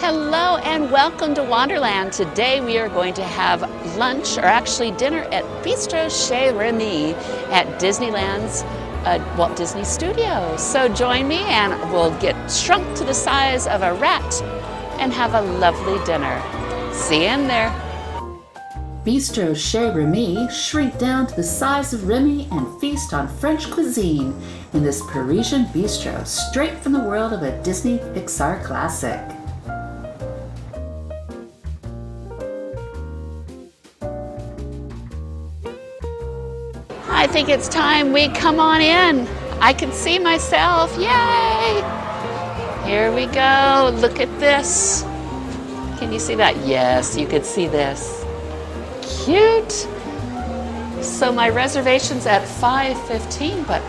Hello and welcome to Wanderland. Today we are going to have lunch, or actually dinner, at Bistro Chez Rémy at Disneyland's Walt Disney Studios. So join me and we'll get shrunk to the size of a rat and have a lovely dinner. See you in there. Bistro Chez Rémy shrink down to the size of Remy and feast on French cuisine in this Parisian bistro straight from the world of a Disney Pixar classic. I think it's time we come on in. I can see myself, yay! Here we go, look at this. Can you see that? Yes, you could see this. Cute. So my reservation's at 5:15, but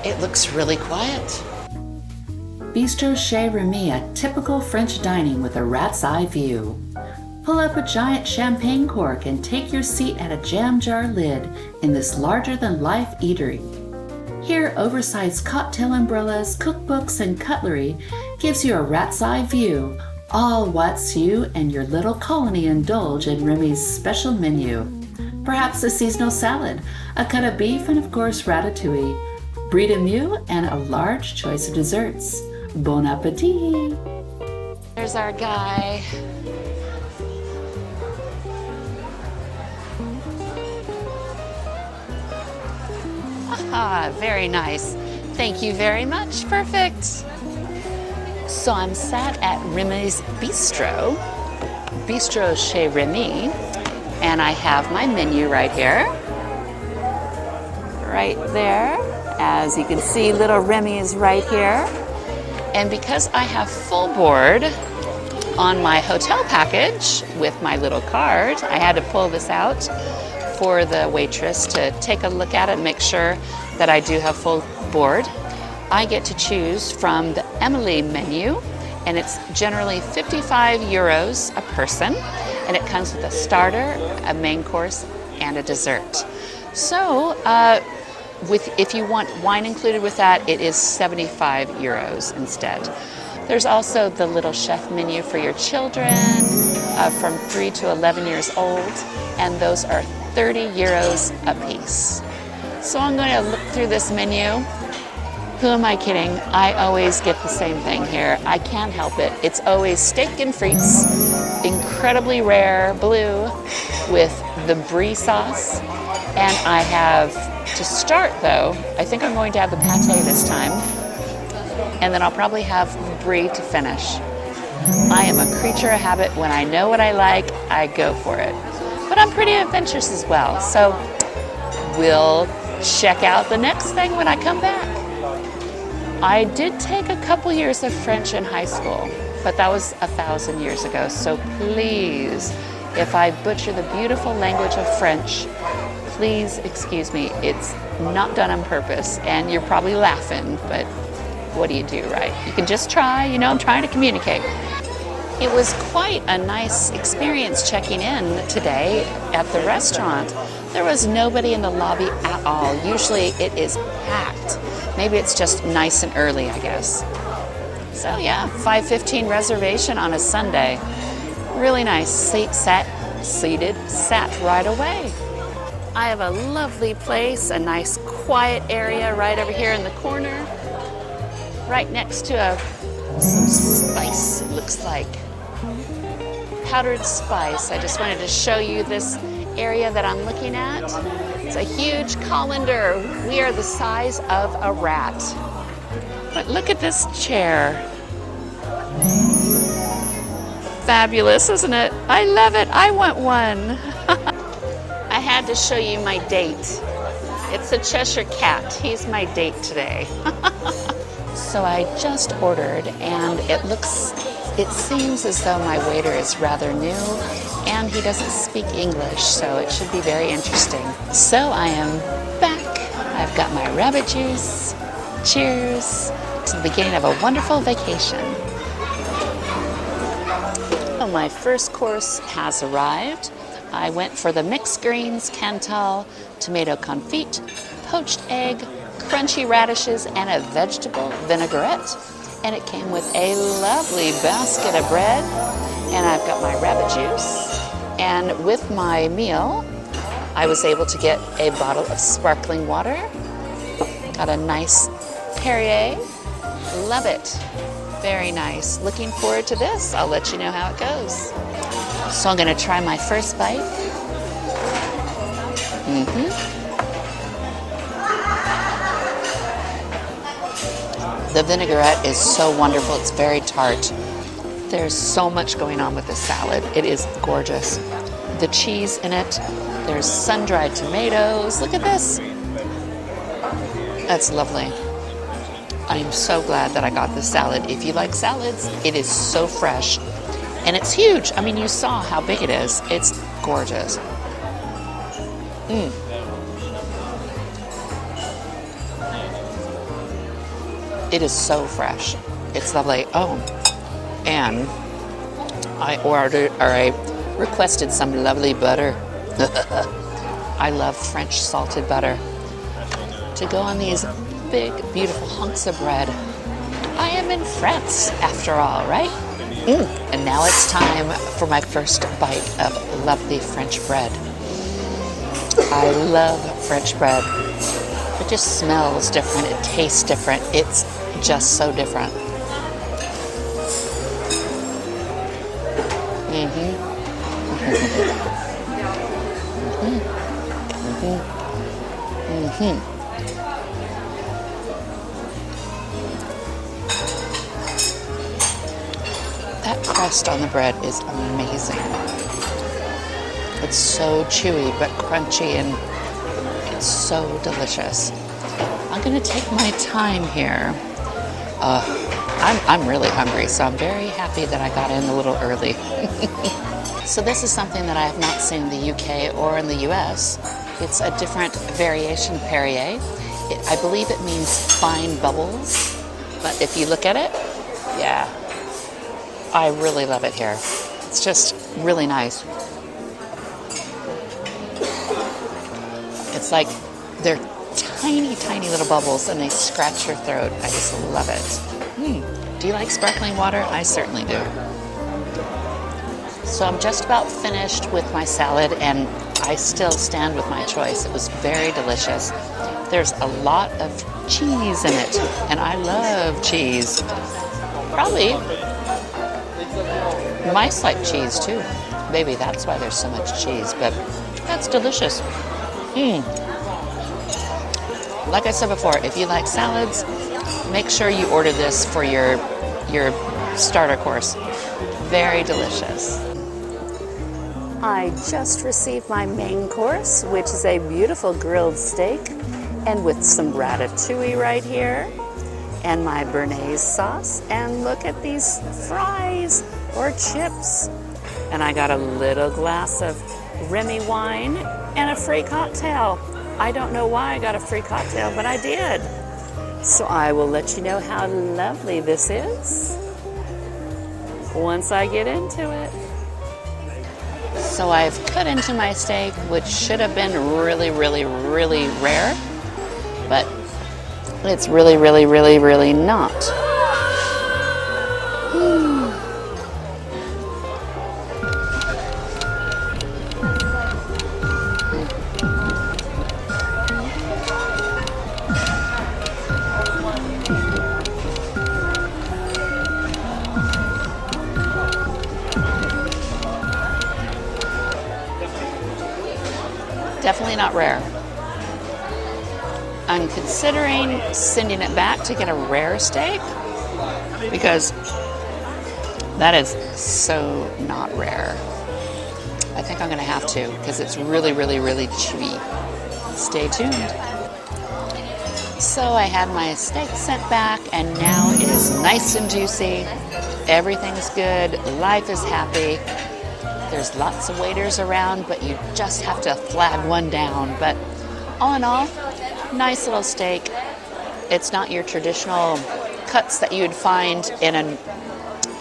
it looks really quiet. Bistro Chez Rémy, a typical French dining with a rat's eye view. Pull up a giant champagne cork and take your seat at a jam jar lid in this larger-than-life eatery. Here, oversized cocktail umbrellas, cookbooks, and cutlery gives you a rat's eye view, all whilst you and your little colony indulge in Remy's special menu. Perhaps a seasonal salad, a cut of beef, and of course ratatouille, brie de Meaux, and a large choice of desserts. Bon appetit! There's our guy. Ah, very nice. Thank you very much. Perfect. So I'm sat at Remy's Bistro, Bistro Chez Rémy, and I have my menu right here. Right there. As you can see, little Remy is right here. And because I have full board on my hotel package with my little card, I had to pull this out for the waitress to take a look at it and make sure that I do have full board. I get to choose from the Emily menu, and it's generally 55 euros a person, and it comes with a starter, a main course, and a dessert. So if you want wine included with that, it is 75 euros instead. There's also the little chef menu for your children from 3 to 11 years old, and those are 30 euros a piece. So I'm going to look through this menu. Who am I kidding? I always get the same thing here. I can't help it. It's always steak and frites, incredibly rare blue with the brie sauce. And I have, to start though, I think I'm going to have the pate this time. And then I'll probably have brie to finish. I am a creature of habit. When I know what I like, I go for it. But I'm pretty adventurous as well. So we'll check out the next thing when I come back. I did take a couple years of French in high school, but that was 1,000 years ago. So please, if I butcher the beautiful language of French, please excuse me. It's not done on purpose, and you're probably laughing, but what do you do, right? You can just try, you know, I'm trying to communicate. It was quite a nice experience checking in today at the restaurant. There was nobody in the lobby at all. Usually it is packed. Maybe it's just nice and early, I guess. So yeah, 5:15 reservation on a Sunday. Really nice. Sat right away. I have a lovely place, a nice quiet area right over here in the corner, right next to some spice, it looks like. Powdered spice. I just wanted to show you this area that I'm looking at. It's a huge colander. We are the size of a rat. But look at this chair. Fabulous, isn't it? I love it. I want one. I had to show you my date. It's a Cheshire cat. He's my date today. So I just ordered, and it seems as though my waiter is rather new, and he doesn't speak English, so it should be very interesting. So I am back. I've got my rabbit juice. Cheers to the beginning of a wonderful vacation. Well, my first course has arrived. I went for the mixed greens, Cantal, tomato confit, poached egg, crunchy radishes, and a vegetable vinaigrette. And it came with a lovely basket of bread. And I've got my rabbit juice. And with my meal, I was able to get a bottle of sparkling water. Got a nice Perrier. Love it. Very nice. Looking forward to this. I'll let you know how it goes. So I'm going to try my first bite. The vinaigrette is so wonderful. It's very tart. There's so much going on with this salad. It is gorgeous. The cheese in it. There's sun-dried tomatoes. Look at this. That's lovely. I'm so glad that I got this salad. If you like salads, it is so fresh. And it's huge. I mean, you saw how big it is. It's gorgeous. It is so fresh. It's lovely. Oh, and I requested some lovely butter. I love French salted butter to go on these big, beautiful hunks of bread. I am in France, after all, right? And now it's time for my first bite of lovely French bread. I love French bread. It just smells different. It tastes different. It's just so different. That crust on the bread is amazing. It's so chewy but crunchy and it's so delicious. I'm gonna take my time here. I'm really hungry, so I'm very happy that I got in a little early. So this is something that I have not seen in the UK or in the US. It's a different variation of Perrier. I believe it means fine bubbles, but if you look at it, yeah, I really love it here. It's just really nice. It's like they're tiny, tiny little bubbles and they scratch your throat. I just love it. Do you like sparkling water? I certainly do. So I'm just about finished with my salad and I still stand with my choice. It was very delicious. There's a lot of cheese in it and I love cheese. Probably mice like cheese too. Maybe that's why there's so much cheese, but that's delicious. Like I said before, if you like salads, make sure you order this for your starter course. Very delicious. I just received my main course, which is a beautiful grilled steak and with some ratatouille right here and my béarnaise sauce. And look at these fries or chips. And I got a little glass of Remy wine and a free cocktail. I don't know why I got a free cocktail, but I did. So I will let you know how lovely this is once I get into it. So I've cut into my steak, which should have been really, really, really rare, but it's really, really, really, really not. Definitely not rare. I'm considering sending it back to get a rare steak because that is so not rare. I think I'm gonna have to because it's really, really, really chewy. Stay tuned. So I had my steak sent back and now it is nice and juicy. Everything's good, life is happy. There's lots of waiters around, but you just have to flag one down. But all in all, nice little steak. It's not your traditional cuts that you would find in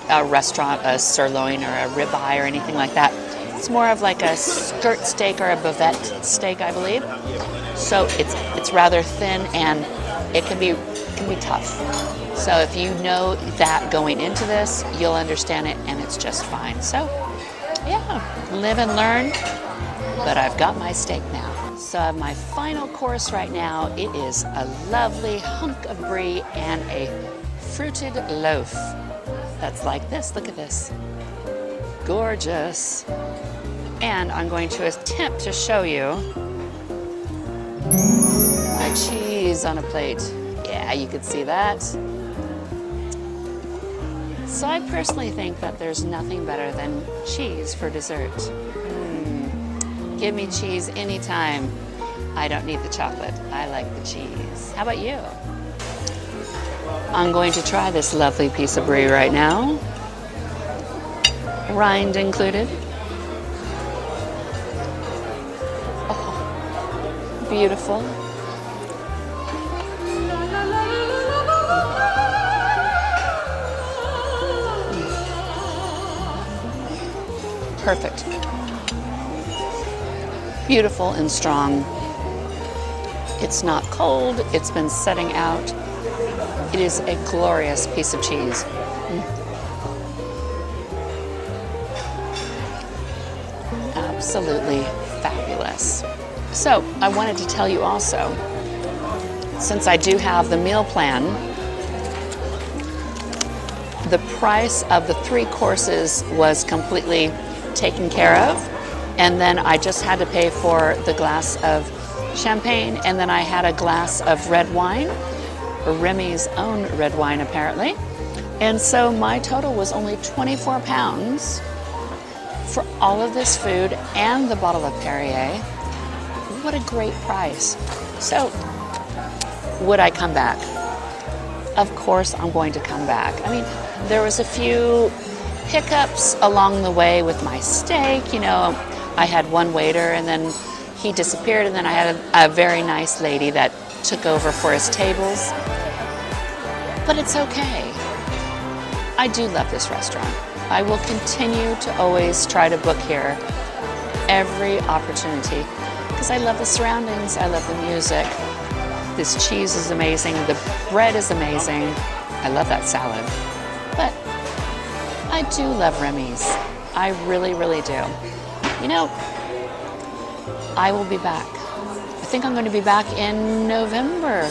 a restaurant, a sirloin or a ribeye or anything like that. It's more of like a skirt steak or a bavette steak, I believe. So it's rather thin and it can be can be tough. So if you know that going into this, you'll understand it and it's just fine. So yeah, live and learn, but I've got my steak now. So I have my final course right now. It is a lovely hunk of brie and a fruited loaf. That's like this, look at this. Gorgeous. And I'm going to attempt to show you my cheese on a plate. Yeah, you can see that. So I personally think that there's nothing better than cheese for dessert. Give me cheese anytime. I don't need the chocolate. I like the cheese. How about you? I'm going to try this lovely piece of brie right now. Rind included. Oh, beautiful. Perfect. Beautiful and strong. It's not cold. It's been setting out. It is a glorious piece of cheese. Absolutely fabulous. So I wanted to tell you also, since I do have the meal plan, the price of the 3 courses was completely taken care of. And then I just had to pay for the glass of champagne, and then I had a glass of red wine, or Remy's own red wine apparently. And so my total was only 24 pounds for all of this food and the bottle of Perrier. What a great price. So would I come back? Of course I'm going to come back. I mean, there was a few hiccups along the way with my steak. You know, I had one waiter and then he disappeared, and then I had a very nice lady that took over for his tables. But it's okay. I do love this restaurant. I will continue to always try to book here every opportunity because I love the surroundings, I love the music. This cheese is amazing, the bread is amazing. I love that salad. But I do love Remy's. I really, really do. You know, I will be back. I think I'm going to be back in November.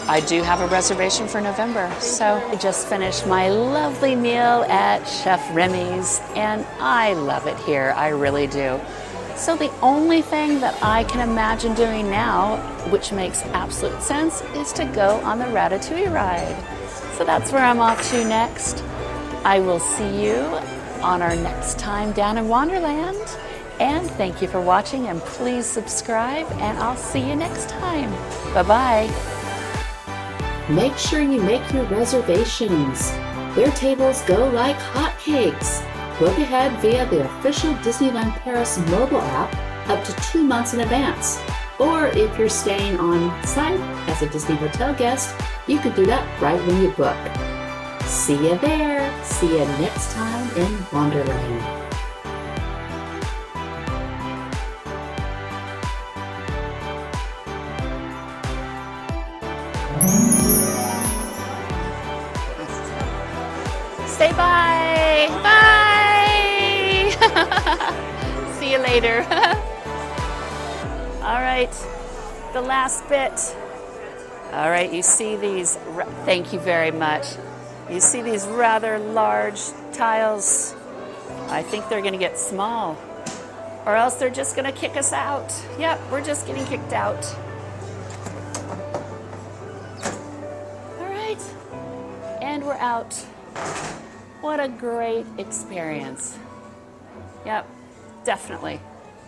I do have a reservation for November. So I just finished my lovely meal at Chef Remy's, and I love it here. I really do. So the only thing that I can imagine doing now, which makes absolute sense, is to go on the ratatouille ride. So that's where I'm off to next. I will see you on our next time down in Wanderland. And thank you for watching, and please subscribe, and I'll see you next time. Bye-bye. Make sure you make your reservations. Their tables go like hotcakes. Book ahead via the official Disneyland Paris mobile app up to 2 months in advance. Or if you're staying on site as a Disney hotel guest, you can do that right when you book. See you there. See you next time in Wanderland. Say bye. Bye. See you later. All right, the last bit. All right, you see these, thank you very much. You see these rather large tiles. I think they're gonna get small, or else they're just gonna kick us out. Yep, we're just getting kicked out. All right, and we're out. What a great experience. Yep, definitely.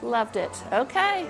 Loved it. Okay.